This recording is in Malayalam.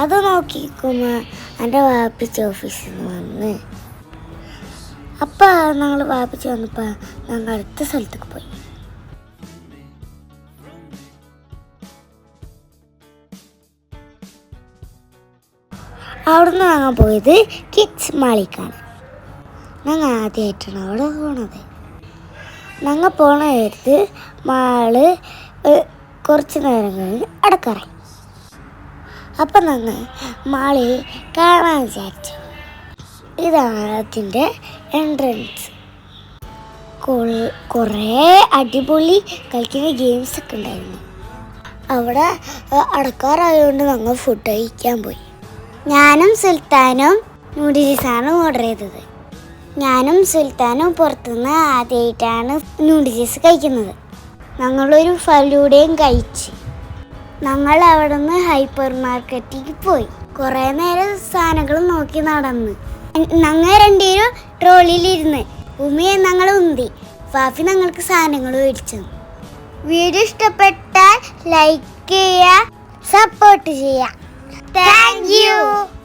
അത് നോക്കിക്കുമ്പോൾ എൻ്റെ വാപ്പിച്ച ഓഫീസിൽ നിന്ന് വന്ന്. അപ്പം ഞങ്ങൾ വാപ്പിച്ച് വന്നപ്പോൾ ഞങ്ങൾ അടുത്ത സ്ഥലത്തേക്ക് പോയി. അവിടുന്ന് ഞങ്ങൾ പോയത് കിഡ്സ് മാളിക്കാണ്. ഞങ്ങൾ ആദ്യമായിട്ടാണ് അവിടെ പോണത്. ഞങ്ങൾ പോണ നേരത്ത് മാള് കുറച്ച് നേരം കഴിഞ്ഞ് അടക്കറായി. അപ്പം ഞങ്ങൾ മാളിൽ കാണാൻ വിചാരിച്ചു. ഇതാണ് അതിൻ്റെ എൻട്രൻസ്. കുറേ അടിപൊളി കളിക്കുന്ന ഗെയിംസൊക്കെ ഉണ്ടായിരുന്നു. അവിടെ അടക്കാറായതുകൊണ്ട് ഞങ്ങൾ ഫുഡ് കഴിക്കാൻ പോയി. ഞാനും സുൽത്താനും നൂഡിൽസാണ് ഓർഡർ ചെയ്തത്. ഞാനും സുൽത്താനും പുറത്തുനിന്ന് ആദ്യമായിട്ടാണ് നൂഡിൽസ് കഴിക്കുന്നത്. ഞങ്ങളൊരു ഫലൂഡയും കഴിച്ച് ഞങ്ങൾ അവിടെ നിന്ന് ഹൈപ്പർ മാർക്കറ്റിലേക്ക് പോയി. കുറേ നേരം സാധനങ്ങൾ നോക്കി നടന്ന്. ഞങ്ങൾ രണ്ടുപേരും ട്രോളിയിലിരുന്ന് ഉമ്മയെ ഞങ്ങൾ ഉന്തി. ഫാഫി ഞങ്ങൾക്ക് സാധനങ്ങൾ മേടിച്ചു. വീഡിയോ ഇഷ്ടപ്പെട്ടാൽ ലൈക്ക് ചെയ്യുക, സപ്പോർട്ട് ചെയ്യുക. Thank you.